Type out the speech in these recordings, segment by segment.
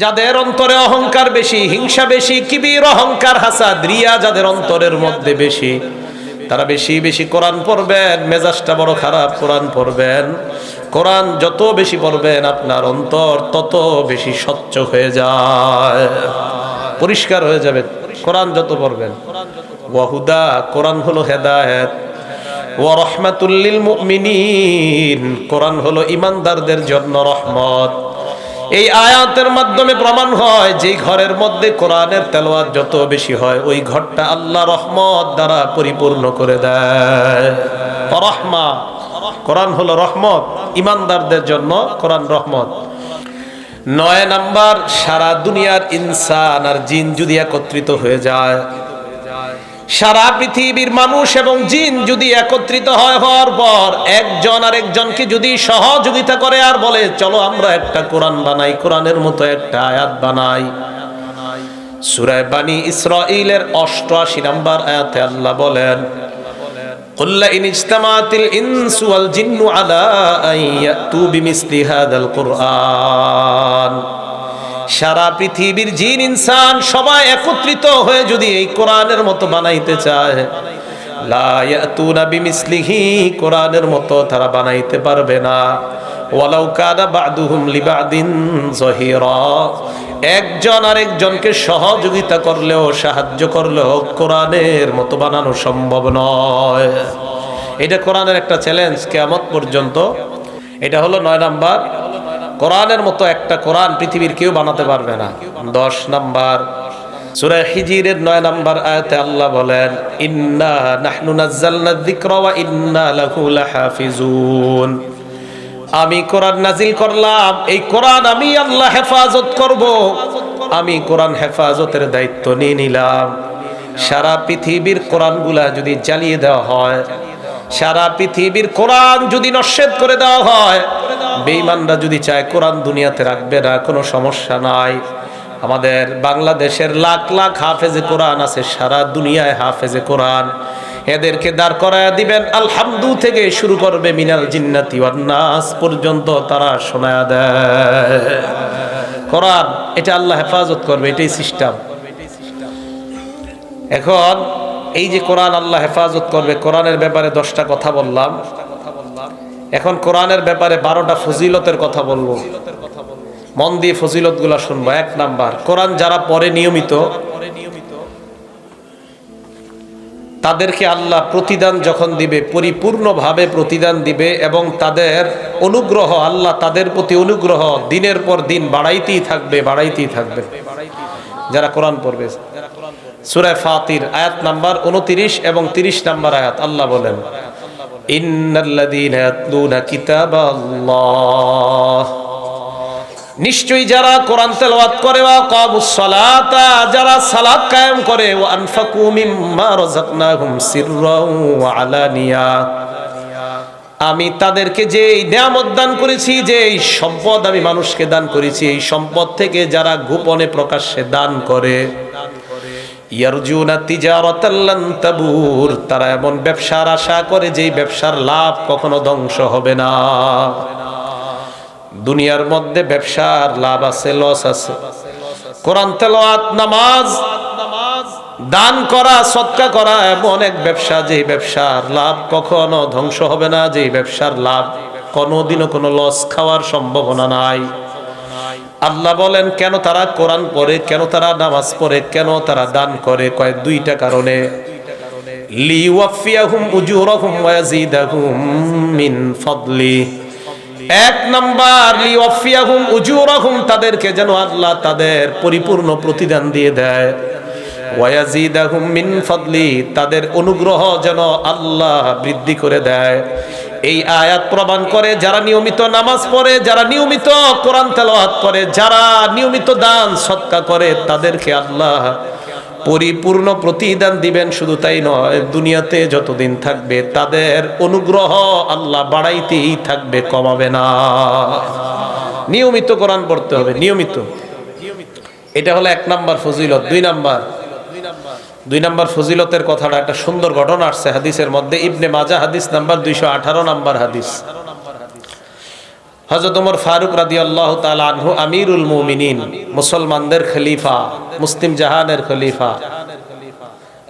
যাদের অন্তরে অহংকার বেশি, হিংসা বেশি, কিবির, অহংকার, হাসাদ, রিয়া যাদের অন্তরের মধ্যে বেশি, তারা বেশি বেশি কোরআন পড়বেন। মেজাজটা বড় খারাপ, কোরআন পড়বেন। কোরআন যত বেশি পড়বেন আপনার অন্তর তত বেশি স্বচ্ছ হয়ে যায়, পরিষ্কার হয়ে যাবে কোরআন যত পড়বেন। ওয়াহুদা, কোরআন হলো হেদায়েত। ওয়া রাহমাতুল লিল মুমিনিন, কোরআন হলো ঈমানদারদের জন্য রহমত। এই আয়াতের মাধ্যমে প্রমাণ হয় যে ঘরের মধ্যে কোরআনের তেলাওয়াত যত বেশি হয় ওই ঘরটা আল্লাহ রহমত দ্বারা পরিপূর্ণ করে দেয়। রহমা, কোরআন হলো রহমত, ঈমানদারদের জন্য কোরআন রহমত। 9 নাম্বার, সারা দুনিয়ার ইনসান আর জিন যদি একত্রিত হয়ে যায়, সারা পৃথিবীর মানুষ এবং জিন যদি একত্রিত হওয়ার পর একজন আর একজনকে যদি সহযোগিতা করে আর বলে চলো আমরা একটা কোরআন বানাই, কোরআনের মতো একটা আয়াত বানাই। সূরা বানী ইসরাঈলের 88 নম্বর আয়াতে আল্লাহ বলেন, قل إن اجتمعت الإنس والجن على أن يأتوا بمثل هذا القرآن, সারা পৃথিবীর জিন ইনসান সবাই একত্রিত হয়ে যদি এই কোরআনের মতো বানাইতে চায়, লা ইয়াতুনা বিমিসলিহি, কোরআনের মতো তারা বানাইতে পারবে না। ওয়ালাউ কানা বা'দুহুম লিবা'দিন যহিরা, একজন আরেকজনকে সহযোগিতা করলেও সাহায্য করলেও কোরআনের মতো বানানো সম্ভব নয়। এটা কোরআনের একটা চ্যালেঞ্জ কিয়ামত পর্যন্ত। এটা হলো 9 নাম্বার, কোরআনের মতো একটা কোরআন পৃথিবীর কেউ বানাতে পারবে না। 10 নাম্বার, সূরা হিজরের 9 নাম্বার আয়াতে আল্লাহ বলেন, ইন্না নাহনু নাযালনা যিকরা ওয়া ইন্না লাহু লাহাফিজুন, আমি কোরআন নাজিল করলাম, এই কোরআন আমি আল্লাহ হেফাজত করব। আমি কোরআন হেফাজতের দায়িত্ব নিয়ে নিলাম। সারা পৃথিবীর কোরআনগুলা যদি জ্বালিয়ে দেওয়া হয়, সারা পৃথিবীর কোরআন যদি নস্যাৎ করে দেওয়া হয়, বেঈমানরা যদি চায় কোরআন দুনিয়াতে রাখবে না, কোনো সমস্যা নাই। আমাদের বাংলাদেশের লাখ লাখ হাফেজে কোরআন আছে, সারা দুনিয়ায় হাফেজে কোরআন, এদেরকে দাঁড় করায় দিবেন, আলহামদু থেকে শুরু করবে মিনাল জিন্নাতি ওয়ান নাস পর্যন্ত তারা শোনায়া দেয় কোরআন। এটা আল্লাহ হেফাজত করবে, এটাই সিস্টেম। এখন এই যে কোরআন আল্লাহ হেফাজত করবে, কোরআনের ব্যাপারে 10টা কথা বললাম। এখন কোরআনের ব্যাপারে 12টা ফজিলতের কথা বলবো, মন দিয়ে ফজিলতগুলো শুনবো। 1 নাম্বার, কোরআন যারা পড়ে নিয়মিত তাদেরকে আল্লাহ প্রতিদান যখন দিবে, পরিপূর্ণভাবে প্রতিদান দিবে এবং তাদের অনুগ্রহ, আল্লাহ তাদের প্রতি অনুগ্রহ দিনের পর দিন বাড়াইতেই থাকবে, বাড়াইতেই থাকবে যারা কোরআন পড়বে। সূরা ফাতির আয়াত নাম্বার 29 এবং 30 নাম্বার আয়াত আল্লাহ বলেন, ইন্নাল্লাযীনা ইয়াতলুনা কিতাবাল্লাহ, নিশ্চয়ই যারা কোরআন তেলাওয়াত করে, ওয়া কামুস সালাতা, যারা সালাত কায়েম করে, ওয়া আনফাকু মিম্মা রাযাকনাহুম সিররাও ওয়া আলানিয়া, আমি তাদেরকে যে নিয়ামত দান করেছি, যে এই সম্পদ আমি মানুষকে দান করেছি, এই সম্পদ থেকে যারা গোপনে প্রকাশ্যে দান করে, ইয়ারজুনা তিজারাতাল লান তাবুর, তারা এমন ব্যবসার আশা করে যেই ব্যবসার লাভ কখনো ধ্বংস হবে না। দুনিয়ার মধ্যে ব্যবসার লাভ আছে, লস আছে। কোরআন তেলাওয়াত, নামাজ, দান করা, সদকা করা এমন এক ব্যবসা যে ব্যবসার লাভ কখনো ধ্বংস হবে না, যে ব্যবসার লাভ কোনোদিনও কোনো লস খাওয়ার সম্ভাবনা নাই। আল্লাহ বলেন কেন তারা কোরআন পড়ে, কেন তারা নামাজ পড়ে, কেন তারা দান করে? কয় 2টা কারণে। লিওয়াফিয়াহুম উজুরাহুম ওয়া ইয়াজিদাহুম মিন ফাদলি। 1 নাম্বার, লিওয়াফিয়াহুম উজুরাহুম, তাদেরকে যেন আল্লাহ তাদের পরিপূর্ণ প্রতিদান দিয়ে দেয়। ওয়া ইয়াজিদাহুম মিন ফাদলি, তাদের অনুগ্রহ যেন আল্লাহ বৃদ্ধি করে দেয়। এই আয়াত প্রমাণ করে যারা নিয়মিত নামাজ পড়ে, যারা নিয়মিত কোরআন তেলাওয়াত করে, যারা নিয়মিত দান সদকা করে, তাদেরকে আল্লাহ পরিপূর্ণ প্রতিদান দিবেন। শুধু তাই নয়, দুনিয়াতে যতদিন থাকবে তাদের অনুগ্রহ আল্লাহ বাড়াইতেই থাকবে, কমাবে না। নিয়মিত কোরআন পড়তে হবে, নিয়মিত। এটা হলো 1 নাম্বার ফজিলত। 2 নাম্বার ফজিলতের কথাটা, একটা সুন্দর ঘটনা আসছে হাদিসের মধ্যে, ইবনে মাজাহ হাদিস নাম্বার 218 নাম্বার হাদিস। হযরত ওমর ফারুক রাদিয়াল্লাহু তাআলা আনহু আমিরুল মুমিনিন, মুসলমানদের খলিফা, মুসলিম জাহানের খলিফা।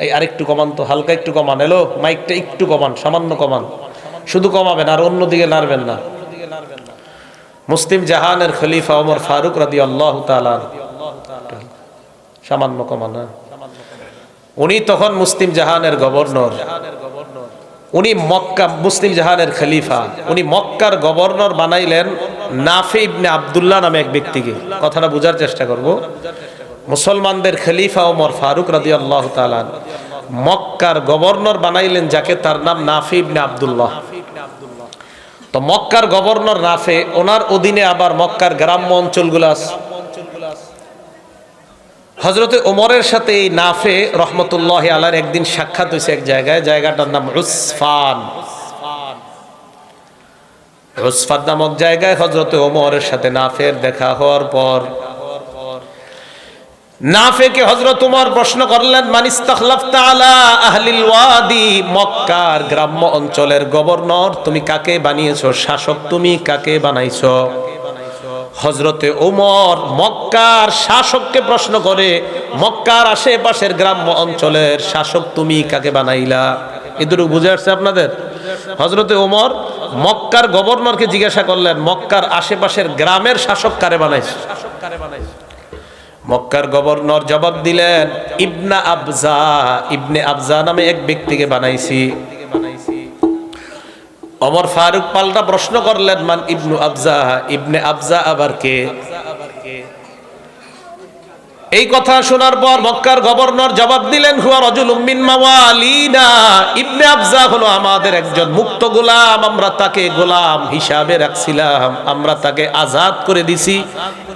এই আরেকটু কমান তো, হালকা একটু কমান। এলো মাইকটা একটু কমান, সামান্য কমান, শুধু কমাবেন আর অন্যদিকে নাড়বেন না। মুসলিম জাহানের খলিফা ওমর ফারুক রাদিয়াল্লাহু তাআলা, সামান্য কমান। উনি তখন মুসলিম জাহানের গভর্নর, উনি মক্কা, মুসলিম জাহানের খলিফা, উনি মক্কার গভর্নর বানাইলেন নাফি ইবনে আব্দুল্লাহ নামে এক ব্যক্তিকে। কথাটা বোঝার চেষ্টা করব। মুসলমানদের খলিফা ওমর ফারুক রাদিয়াল্লাহু তাআলা মক্কার গভর্নর বানাইলেন যাকে, তার নাম নাফি ইবনে আব্দুল্লাহ। তো মক্কার গভর্নর নাফে, ওনার অধীনে আবার মক্কার গ্রাম্য অঞ্চলগুলো আছে। হযরতে ওমরের সাথে এই নাফে রহমতুল্লাহি আলাইহির একদিন সাক্ষাৎ হয়েছে এক জায়গায়, জায়গাটার নাম উসফান। উসফান নামক জায়গায় হযরতে ওমরের সাথে নাফের দেখা হওয়ার পর নাফেকে হযরত ওমর প্রশ্ন করলেন, মান ইস্তাখলাফতা আলা আহলিল ওয়াদি, মক্কার গ্রাম্য অঞ্চলের গভর্নর তুমি কাকে বানিয়েছো, শাসক তুমি কাকে বানাইছো? হযরতে ওমর মক্কার শাসককে প্রশ্ন করে, মক্কার আশেপাশের গ্রাম্য অঞ্চলের শাসক তুমি কাকে বানাইলা? এদুরু বুঝে আসছে আপনাদের? হযরতে ওমর মক্কার গভর্নরকে জিজ্ঞাসা করলেন, মক্কার আশেপাশের গ্রামের শাসক কারে বানাইছে? মক্কার গভর্নর জবাব দিলেন, ইবনে আবজা নামে এক ব্যক্তিকে বানাইছি। ওমর ফারুক পাল্টা প্রশ্ন করলেন, মান ইবনু আবজা, ইবনে আবজা আবার কে? এই কথা শোনার পর মক্কার গভর্নর জবাব দিলেন, হুয়া রাজুলুম মিন মাওয়ালিনা, ইবনে আবজা হলো আমাদের একজন মুক্ত গোলাম, আমরা তাকে গোলাম হিসাবে রাখছিলাম, আমরা তাকে আজাদ করে দিছি,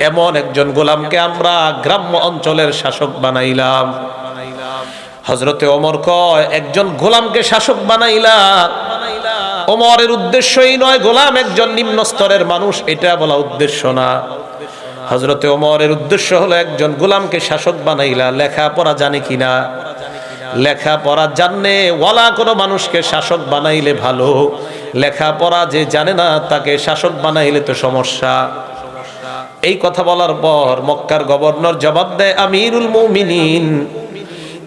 এমন একজন গোলামকে আমরা গ্রাম্য অঞ্চলের শাসক বানাইলাম। হযরতে ওমর কয়, একজন গোলামকে শাসক বানাইলাম, ওমরের উদ্দেশ্যই নয় গোলাম একজন নিম্ন স্তরের মানুষ, এটা বলা উদ্দেশ্য না। হযরতে ওমরের উদ্দেশ্য হলো একজন গোলামকে শাসক বানাইলা, লেখাপড়া জানে কিনা? লেখাপড়া জানে ওয়ালা কোনো মানুষকে শাসক বানাইলে ভালো, লেখাপড়া যে জানে না তাকে শাসক বানাইলে তো সমস্যা। এই কথা বলার পর মক্কার গভর্নর জবাব দেয়, আমিরুল মুমিনিন,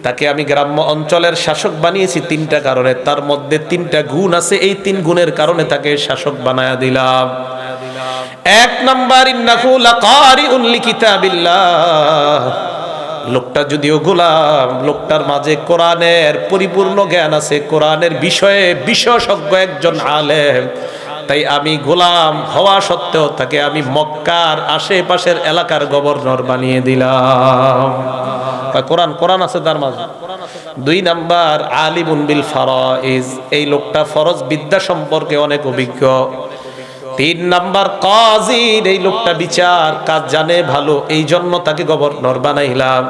তাকে আমি গ্রাম্য অঞ্চলের শাসক বানিয়েছি তিনটা কারণে, তার মধ্যে তিনটা গুণ আছে, এই তিন গুণের কারণে তাকে শাসক বানায়া দিলাম। এক নাম্বার, ইন্নাহু লাকারিউন লিকিতাবিল্লাহ, লোকটা যদিও গোলাম, লোকটার মাঝে কোরআনের পরিপূর্ণ জ্ঞান আছে, কোরআনের বিষয়ে বিশেষজ্ঞ একজন আলেম। তাই আমি গোলাম হওয়া সত্ত্বেও তাকে আমি মক্কার আশেপাশের এলাকার গভর্নর বানিয়ে দিলাম। কোরআন আছে তার মাঝে। দুই নাম্বার, আলিমুন বিল ফারাইজ, এই লোকটা ফরজ বিদ্যা সম্পর্কে অনেক অভিজ্ঞ। তিন নাম্বার, কাজী, এই লোকটা বিচার কাজ জানে ভালো, এই জন্য তাকে গভর্নর বানাইলাম।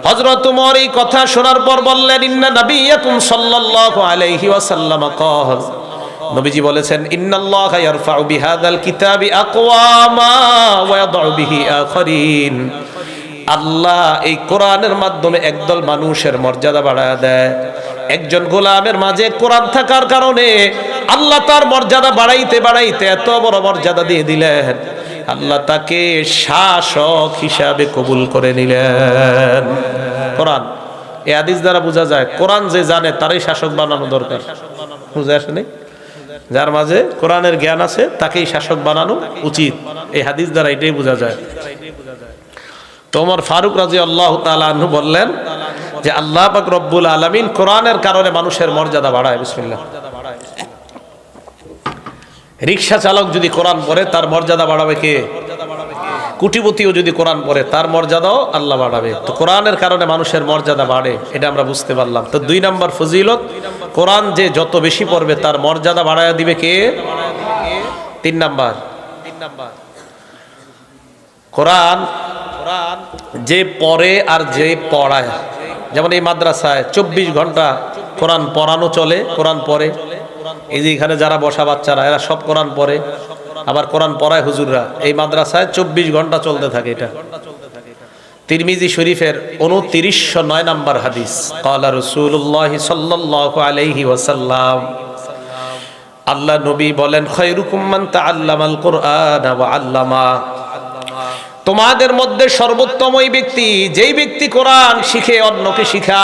হযরত ওমর এই কথা শোনার পর বললেন, ইন্না নাবিয়াকুম সাল্লাল্লাহু আলাইহি ওয়াসাল্লাম ক্বাল, নবীজি বলেছেন, ইন্নাল্লাহা ইয়ারফাউ বিহাদাল কিতাবি আকওয়ামা ওয়া ইয়াদউ বিহি আখারিন, আল্লাহ এই কোরআনের মাধ্যমে একদল মানুষের মর্যাদা বাড়ায় দেয়। একজন গোলামের মাঝে কোরআন থাকার কারণে আল্লাহ তার মর্যাদা বাড়াইতে বাড়াইতে এত বড় মর্যাদা দিয়ে দিলেন, আল্লাহ তাকে শাসক হিসাবে কবুল করে নিলেন। কোরআন, এই হাদিস দ্বারা বোঝা যায় কোরআন যে জানে তারই শাসক বানানো দরকার। বুঝে আসেনি? যার মাঝে কোরআনের জ্ঞান আছে তাকেই শাসক বানানো উচিত, এই হাদিস দ্বারা এটাই বোঝা যায়। তো ওমর ফারুক রাদিয়াল্লাহু তাআলা আনহু বললেন যে আল্লাহ পাক রব্বুল আলামিন কোরআনের কারণে মানুষের মর্যাদা বাড়ায়। বিসমিল্লাহ। রিকশা চালক যদি কোরআন পড়ে তার মর্যাদা বাড়াবে কে? কোটিপতিও যদি কোরআন পড়ে তার মর্যাদাও আল্লাহ বাড়াবে। তো কোরআনের কারণে মানুষের মর্যাদা বাড়ে, এটা আমরা বুঝতে পারলাম। তো দুই নাম্বার ফজিলত, কোরআন যে যত বেশি পড়বে তার মর্যাদা বাড়ায় দিবে কে? তিন নাম্বার, কোরআন যে পড়ে আর যে পড়ায়, যেমন এই মাদ্রাসায় 24 ঘন্টা কোরআন পড়ানো চলে, কোরআন পড়ে। এই যে এখানে যারা বসা বাচ্চারা এরা সব কোরআন পড়ে, আবার কোরআন পড়ায় হুজুররা। এই মাদ্রাসায় 24 ঘন্টা চলতে থাকে। এটা তিরমিজি শরীফের 2909 নম্বর হাদিস। ক্বালা রাসূলুল্লাহ সাল্লাল্লাহু আলাইহি ওয়াসাল্লাম, আল্লাহ নবী বলেন খায়রুকুম মান তাআল্লামাল কুরআন ওয়া আল্লামা, তোমাদের মধ্যে সর্বোত্তম ওই ব্যক্তি যেই ব্যক্তি কোরআন শিখে অন্যকে শিখায়।